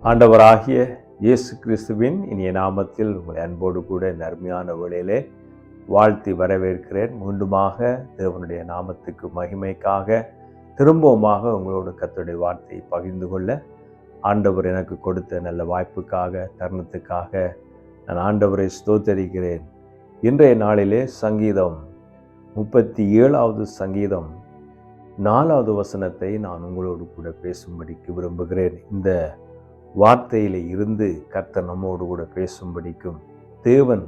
ஆண்டவராகிய இயேசு கிறிஸ்துவின் இனிய நாமத்தில் உங்களை அன்போடு கூட இந்த அருமையான வேளையிலே வாழ்த்தி வரவேற்கிறேன். மீண்டுமாக தேவனுடைய நாமத்துக்கு மகிமைக்காக திரும்பவுமாக உங்களோட கர்த்தருடைய வார்த்தையை பகிர்ந்து கொள்ள ஆண்டவர் எனக்கு கொடுத்த நல்ல வாய்ப்புக்காக, தருணத்துக்காக நான் ஆண்டவரை ஸ்தோத்தரிக்கிறேன். இன்றைய நாளிலே சங்கீதம் 37வது சங்கீதம் 4வது வசனத்தை நான் உங்களோடு கூட பேசும்படிக்கு விரும்புகிறேன். இந்த வார்த்தையில இருந்து கர்த்தர் நம்மோடு கூட பேசும்படிக்கும், தேவன்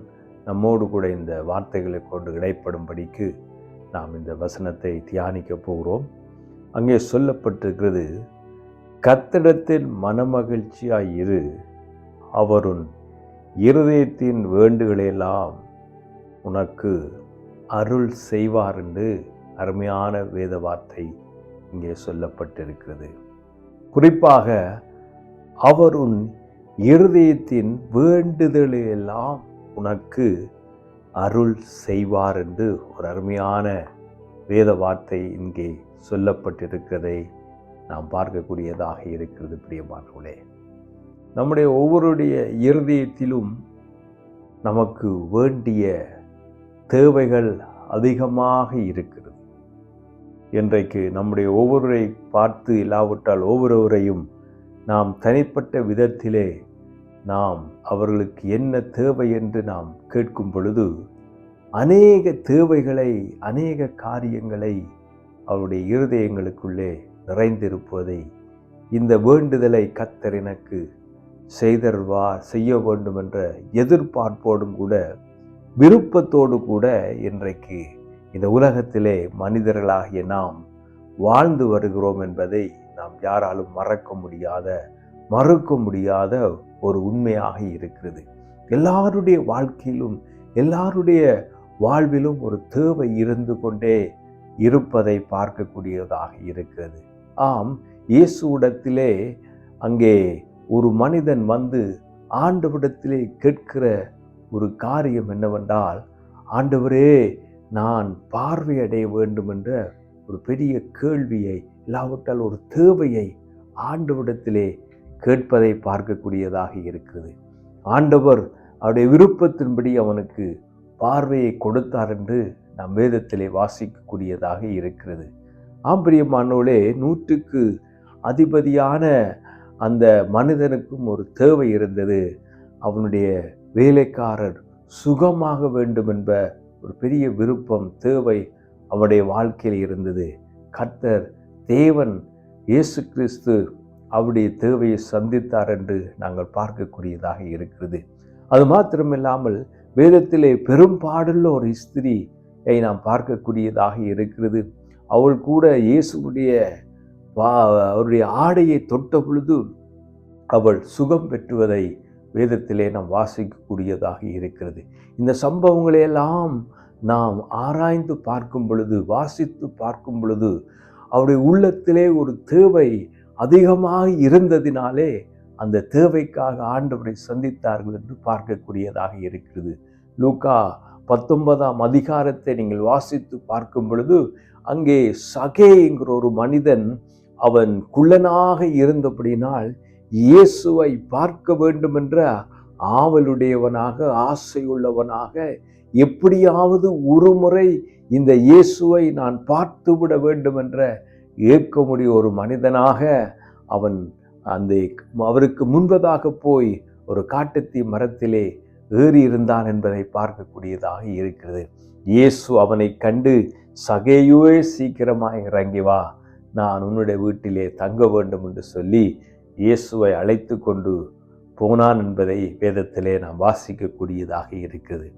நம்மோடு கூட இந்த வார்த்தைகளை கொண்டு இடைப்படும்படிக்கு நாம் இந்த வசனத்தை தியானிக்க போகிறோம். அங்கே சொல்லப்பட்டிருக்கிறது, கர்த்தரிடத்தில் மனமகிழ்ச்சியாய் இரு, அவருன் இருதயத்தின் வேண்டுகளெல்லாம் உனக்கு அருள் செய்வார் என்று அருமையான வேத வார்த்தை இங்கே சொல்லப்பட்டிருக்கிறது. குறிப்பாக அவர் உன் இருதயத்தின் வேண்டுதலையெல்லாம் உனக்கு அருள் செய்வார் என்று ஒரு அருமையான வேத வார்த்தை இங்கே சொல்லப்பட்டிருக்கிறதை நாம் பார்க்கக்கூடியதாக இருக்கிறது. பிரியமானவர்களே, நம்முடைய ஒவ்வொருடைய இருதயத்திலும் நமக்கு வேண்டிய தேவைகள் அதிகமாக இருக்கிறது. இன்றைக்கு நம்முடைய ஒவ்வொருவரை பார்த்து இல்லாவிட்டால் ஒவ்வொருவரையும் நாம் தனிப்பட்ட விதத்திலே நாம் அவர்களுக்கு என்ன தேவை என்று நாம் கேட்கும் பொழுது அநேக தேவைகளை, அநேக காரியங்களை அவருடைய இருதயங்களுக்குள்ளே நிறைந்திருப்பதை, இந்த வேண்டுதலை கர்த்தர் எனக்கு செய்ய வேண்டும் என்ற எதிர்பார்ப்போடும் கூட, விருப்பத்தோடு கூட இன்றைக்கு இந்த உலகத்திலே மனிதர்களாகிய நாம் வாழ்ந்து வருகிறோம் என்பதை நாம் யாராலும் மறுக்க முடியாத ஒரு உண்மையாக இருக்கிறது. எல்லாருடைய வாழ்க்கையிலும், எல்லாருடைய வாழ்விலும் ஒரு தேவை இருந்து கொண்டே இருப்பதை பார்க்கக்கூடியதாக இருக்கிறது. ஆம், இயேசுவிடத்திலே அங்கே ஒரு மனிதன் வந்து ஆண்டவரிடத்திலே கேட்கிற ஒரு காரியம் என்னவென்றால், ஆண்டவரே, நான் பார்வையடைய வேண்டும் என்ற ஒரு பெரிய கேள்வியை, இல்லாவிட்டால் ஒரு தேவையை ஆண்டவரிடத்திலே கேட்பதை பார்க்கக்கூடியதாக இருக்கிறது. ஆண்டவர் அவருடைய விருப்பத்தின்படி அவனுக்கு பார்வையை கொடுத்தார் என்று நாம் வேதத்திலே வாசிக்கக்கூடியதாக இருக்கிறது. பிரியமானவர்களே, 100க்கு அதிபதியான அந்த மனிதனுக்கும் ஒரு தேவை இருந்தது. அவனுடைய வேலைக்காரர் சுகமாக வேண்டும் என்ற ஒரு பெரிய விருப்பம், தேவை அவனுடைய வாழ்க்கையில் இருந்தது. கர்த்தர் தேவன் இயேசு கிறிஸ்து அவருடைய தேவையை சந்தித்தார் என்று நாங்கள் பார்க்கக்கூடியதாக இருக்கிறது. அது மாத்திரமில்லாமல் வேதத்திலே பெரும்பாடுள்ள ஒரு ஸ்திரியை நாம் பார்க்கக்கூடியதாக இருக்கிறது. அவள் கூட இயேசுடைய அவருடைய ஆடையை தொட்ட பொழுது அவள் சுகம் பெற்றுவதை வேதத்திலே நாம் வாசிக்கக்கூடியதாக இருக்கிறது. இந்த சம்பவங்களையெல்லாம் நாம் ஆராய்ந்து பார்க்கும் பொழுது, வாசித்து பார்க்கும் பொழுது, அவருடைய உள்ளத்திலே ஒரு தேவை அதிகமாக இருந்ததினாலே அந்த தேவைக்காக ஆண்டவரை சந்தித்தார்கள் என்று பார்க்கக்கூடியதாக இருக்கிறது. லூக்கா 19ஆம் அதிகாரத்தை நீங்கள் வாசித்து பார்க்கும் பொழுது, அங்கே சகே என்கிற ஒரு மனிதன், அவன் குள்ளனாக இருந்தபடினால் இயேசுவை பார்க்க வேண்டும் என்ற ஆவலுடையவனாக, ஆசையுள்ளவனாக, எப்படியாவது ஒரு முறை இந்த இயேசுவை நான் பார்த்துவிட வேண்டும் என்ற ஏக்கமுடைய ஒரு மனிதனாக அவன் அவருக்கு முன்பதாக போய் ஒரு காட்டுத்தீ மரத்திலே ஏறி இருந்தான் என்பதை பார்க்கக்கூடியதாக இருக்கிறது. இயேசு அவனை கண்டு, சகேயுவே, சீக்கிரமாய் இறங்கி வா, நான் உன்னுடைய வீட்டிலே தங்க வேண்டும் என்று சொல்லி இயேசுவை அழைத்து கொண்டு போனான் என்பதை வேதத்திலே நாம் வாசிக்கக்கூடியதாக இருக்கிறது.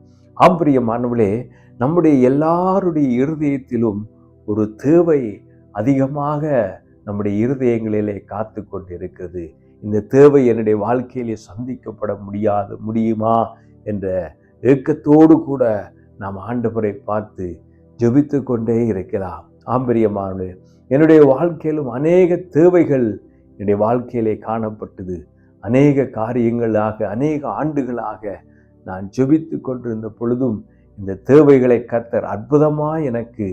பிரியமானவர்களே, நம்முடைய எல்லாருடைய இருதயத்திலும் ஒரு தேவை அதிகமாக நம்முடைய இருதயங்களிலே காத்து கொண்டு இருக்கிறது. இந்த தேவை என்னுடைய வாழ்க்கையிலே சந்திக்கப்பட முடியுமா என்ற ஏக்கத்தோடு கூட நாம் ஆண்டவரை பார்த்து ஜெபித்து கொண்டே இருக்கலாம். பிரியமானவர்களே, என்னுடைய வாழ்க்கையிலும் அநேக தேவைகள் என்னுடைய வாழ்க்கையிலே காணப்பட்டது. அநேக காரியங்களாக, அநேக ஆண்டுகளாக நான் ஜெபித்து கொண்டிருந்த பொழுதும் இந்த தேவைகளை கர்த்தர் அற்புதமாய் எனக்கு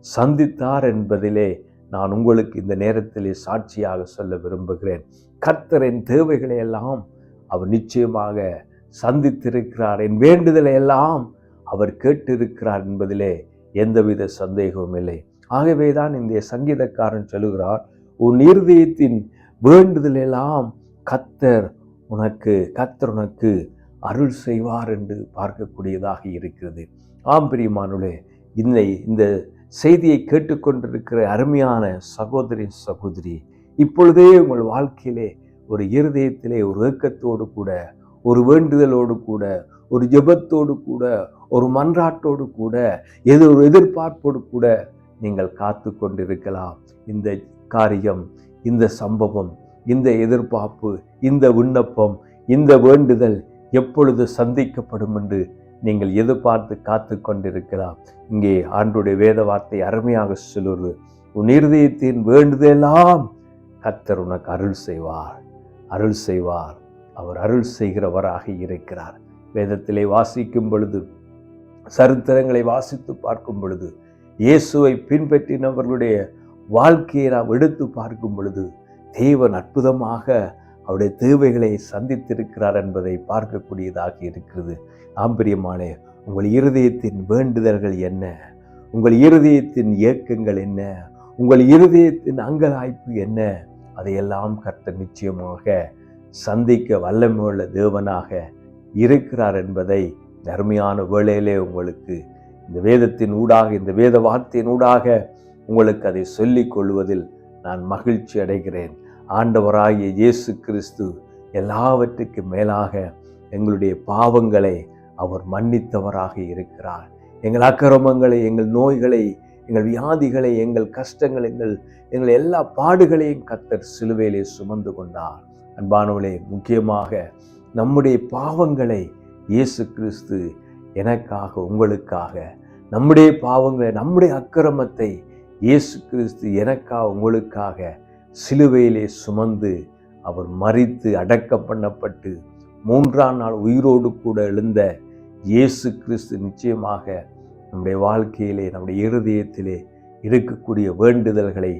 சந்தித்தார் என்பதிலே நான் உங்களுக்கு இந்த நேரத்திலே சாட்சியாக சொல்ல விரும்புகிறேன். கர்த்தரின் தேவைகளை எல்லாம் அவர் நிச்சயமாக சந்தித்திருக்கிறார். என் வேண்டுதலை எல்லாம் அவர் கேட்டிருக்கிறார் என்பதிலே எந்தவித சந்தேகமும் இல்லை. ஆகவேதான் இந்த சங்கீதக்காரன் சொல்லுகிறார், உன் இருதயத்தின் வேண்டுதல் எல்லாம் கர்த்தர் உனக்கு அருள் செய்வார் என்று பார்க்கக்கூடியதாக இருக்கிறது. ஆம் பிரியமானவர்களே, இந்த செய்தியை கேட்டுக்கொண்டிருக்கிற அருமையான சகோதரி சகோதரி, இப்பொழுதே உங்கள் வாழ்க்கையிலே ஒரு இருதயத்திலே ஒரு ஏக்கத்தோடு கூட, ஒரு வேண்டுதலோடு கூட, ஒரு ஜெபத்தோடு கூட, ஒரு மன்றாட்டோடு கூட, ஒரு எதிர்பார்ப்போடு கூட நீங்கள் காத்து கொண்டிருக்கலாம். இந்த காரியம், இந்த சம்பவம், இந்த எதிர்பார்ப்பு, இந்த விண்ணப்பம், இந்த வேண்டுதல் எப்பொழுது சந்திக்கப்படும் என்று நீங்கள் எதிர்பார்த்து காத்து கொண்டிருக்கலாம். இங்கே ஆண்டவருடைய வேத வார்த்தை அருமையாக சொல்லுவது, உன் இருதயத்தின் வேண்டுதெல்லாம் கர்த்தர் உனக்கு அருள் செய்வார். அவர் அருள் செய்கிறவராக இருக்கிறார். வேதத்திலே வாசிக்கும் பொழுது, சரித்திரங்களை வாசித்து பார்க்கும் பொழுது, இயேசுவை பின்பற்றினவர்களுடைய வாழ்க்கையை நாம் எடுத்து பார்க்கும் பொழுது, தேவன் அற்புதமாக அவருடைய தேவைகளை சந்தித்திருக்கிறார் என்பதை பார்க்கக்கூடியதாக இருக்கிறது. ஆம்பிரியமானே, உங்கள் இருதயத்தின் வேண்டுதல்கள் என்ன? உங்கள் இருதயத்தின் ஏக்கங்கள் என்ன? உங்கள் இருதயத்தின் அங்கலாய்ப்பு என்ன? அதையெல்லாம் கர்த்தர் நிச்சயமாக சந்திக்க வல்லமையுள்ள தேவனாக இருக்கிறார் என்பதை தர்மையான வேளையிலே உங்களுக்கு இந்த வேதத்தின் ஊடாக, இந்த வேத வார்த்தையின் ஊடாக உங்களுக்கு அதை சொல்லிக் கொள்வதில் நான் மகிழ்ச்சி அடைகிறேன். ஆண்டவராகிய இயேசு கிறிஸ்து எல்லாவற்றுக்கும் மேலாக எங்களுடைய பாவங்களை அவர் மன்னித்தவராக இருக்கிறார். எங்கள் அக்கிரமங்களை, எங்கள் நோய்களை, எங்கள் வியாதிகளை, எங்கள் கஷ்டங்கள், எங்கள் எல்லா பாடுகளையும் கர்த்தர் சிலுவையிலே சுமந்து கொண்டார். அன்பானவர்களே, முக்கியமாக நம்முடைய பாவங்களை இயேசு கிறிஸ்து எனக்காக, உங்களுக்காக, நம்முடைய பாவங்களை, நம்முடைய அக்கிரமத்தை இயேசு கிறிஸ்து எனக்காக, உங்களுக்காக சிலுவையிலே சுமந்து அவர் மரித்து அடக்கம் பண்ணப்பட்டு 3ஆம் நாள் உயிரோடு கூட எழுந்த இயேசு கிறிஸ்து நிச்சயமாக நம்முடைய வாழ்க்கையிலே, நம்முடைய இருதயத்திலே இருக்கக்கூடிய வேண்டுதல்களை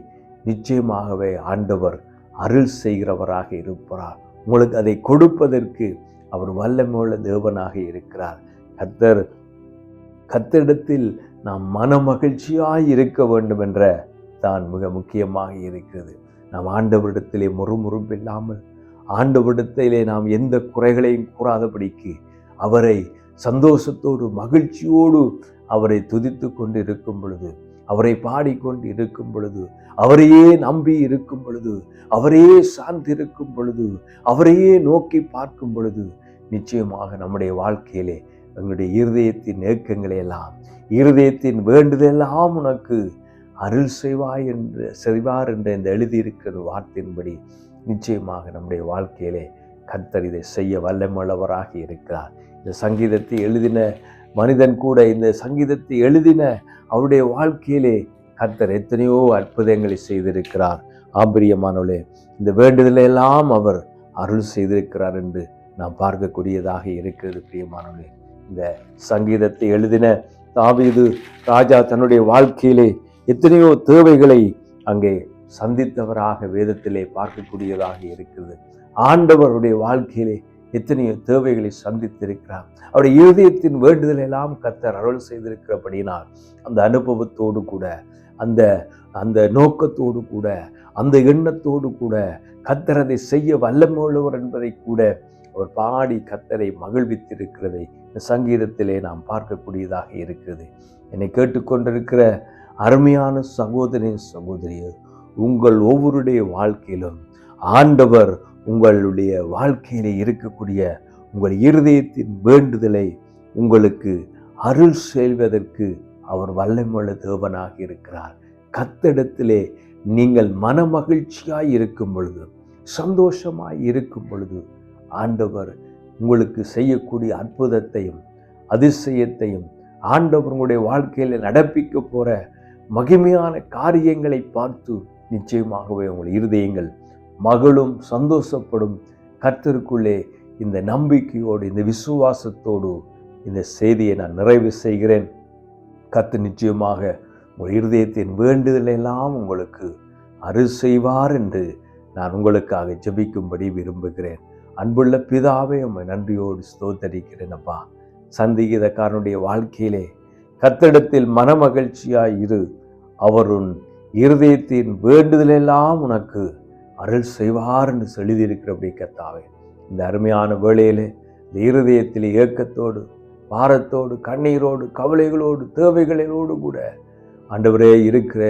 நிச்சயமாகவே ஆண்டவர் அருள் செய்கிறவராக இருப்பார். உங்களுக்கு அதை கொடுப்பதற்கு அவர் வல்லமையுள்ள தேவனாக இருக்கிறார். கர்த்தரிடத்தில் நாம் மனமகிழ்ச்சியாய் இருக்க வேண்டும் என்ற தான் மிக முக்கியமாக இருக்கிறது. நாம் ஆண்டவரிடத்திலே முறுமுறுப்பு இல்லாமல், ஆண்டவரிடத்திலே நாம் எந்த குறைகளையும் கூறாதபடிக்கு அவரை சந்தோஷத்தோடு, மகிழ்ச்சியோடு அவரை துதித்து கொண்டு இருக்கும் பொழுது, அவரை பாடிக்கொண்டு இருக்கும் பொழுது, அவரையே நம்பி இருக்கும் பொழுது, அவரையே சார்ந்திருக்கும் பொழுது, அவரையே நோக்கி பார்க்கும் பொழுது, நிச்சயமாக நம்முடைய வாழ்க்கையிலே எங்களுடைய இருதயத்தின் ஏக்கங்களை எல்லாம், இருதயத்தின் வேண்டுதெல்லாம் உனக்கு அருள் செய்வார் என்ற இந்த எழுதியிருக்கிற வார்த்தையின்படி நிச்சயமாக நம்முடைய வாழ்க்கையிலே கர்த்தர் இதை செய்ய வல்லமுள்ளவராக இருக்கிறார். இந்த சங்கீதத்தை எழுதின மனிதன் கூட, இந்த சங்கீதத்தை எழுதின அவருடைய வாழ்க்கையிலே கர்த்தர் எத்தனையோ அற்புதங்களை செய்திருக்கிறார். ஆம்பரியமானவளே, இந்த வேண்டுதலை எல்லாம் அவர் அருள் செய்திருக்கிறார் என்று நாம் பார்க்கக்கூடியதாக இருக்கிறது. பிரியமானவளே, இந்த சங்கீதத்தை எழுதின தாவீது ராஜா தன்னுடைய வாழ்க்கையிலே எத்தனையோ தேவைகளை அங்கே சந்தித்தவராக வேதத்திலே பார்க்கக்கூடியதாக இருக்கிறது. ஆண்டவருடைய வாழ்க்கையிலே எத்தனையோ தேவைகளை சந்தித்திருக்கிறார். அவருடைய இருதயத்தின் வேண்டுதல் எல்லாம் கர்த்தர் அருள் செய்திருக்கிறபடினால் அந்த அனுபவத்தோடு கூட, அந்த நோக்கத்தோடு கூட, அந்த எண்ணத்தோடு கூட கர்த்தர் அதை செய்ய வல்லமையுள்ளவர் என்பதை கூட அவர் பாடி கர்த்தரை மகிழ்வித்திருக்கிறதை இந்த சங்கீதத்திலே நாம் பார்க்கக்கூடியதாக இருக்கிறது. என்னை கேட்டுக்கொண்டிருக்கிற அருமையான சகோதரியே, உங்கள் ஒவ்வொருடைய வாழ்க்கையிலும் ஆண்டவர் உங்களுடைய வாழ்க்கையிலே இருக்கக்கூடிய உங்கள் இருதயத்தின் வேண்டுதலை உங்களுக்கு அருள் செய்வதற்கு அவர் வல்லமையுள்ள தேவனாக இருக்கிறார். கர்த்தரிடத்திலே நீங்கள் மனமகிழ்ச்சியாய் இருக்கும் பொழுது, சந்தோஷமாய் இருக்கும் பொழுது, ஆண்டவர் உங்களுக்கு செய்யக்கூடிய அற்புதத்தையும் அதிசயத்தையும், ஆண்டவர் உங்களுடைய வாழ்க்கையில் நடப்பிக்க போற மகிமையான காரியங்களை பார்த்து நிச்சயமாகவே உங்கள் இருதயங்கள் மகளும் சந்தோஷப்படும். கர்த்தருக்குள்ளே இந்த நம்பிக்கையோடு, இந்த விசுவாசத்தோடு இந்த செய்தியை நான் நிறைவு செய்கிறேன். கர்த்தர் நிச்சயமாக உங்கள் இருதயத்தின் வேண்டுதலை எல்லாம் உங்களுக்கு அருள் செய்வார் என்று நான் உங்களுக்காக ஜெபிக்கும்படி விரும்புகிறேன். அன்புள்ள பிதாவே, உம்மை நன்றியோடு ஸ்தோத்தரிக்கிறேன் அப்பா. சங்கீதக்காரனுடைய வாழ்க்கையிலே கர்த்தரிடத்தில் மனமகிழ்ச்சியாய் இரு, அவர் உன் இருதயத்தின் வேண்டுதலெல்லாம் உனக்கு அருள் செய்வார் என்று எழுதியிருக்கிறபடி கர்த்தாவே, இந்த அருமையான வேளையிலே இந்த இருதயத்தில் ஏக்கத்தோடு, பாரத்தோடு, கண்ணீரோடு, கவலைகளோடு, தேவைகளோடு கூட ஆண்டவரே இருக்கிற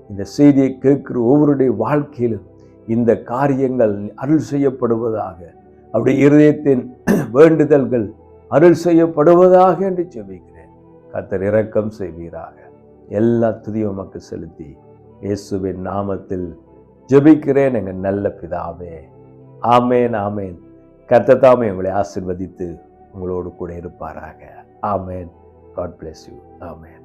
இந்த செய்தியை கேட்கிற ஒவ்வொருடைய வாழ்க்கையிலும் இந்த காரியங்கள் அருள் செய்யப்படுவதாக, அப்படி இருதயத்தின் வேண்டுதல்கள் அருள் செய்யப்படுவதாக என்று ஜெபிக்கிறேன். கர்த்தர் இரக்கம் செய்வீராக. எல்லா துதியும் உமக்கு செலுத்தி இயேசுவின் நாமத்தில் ஜெபிக்கிறேன் எங்கள் நல்ல பிதாவே. ஆமேன், ஆமேன். கர்த்தர் தாமே உங்களை ஆசீர்வதித்து உங்களோடு கூட இருப்பாராக. ஆமேன். God bless you. ஆமேன்.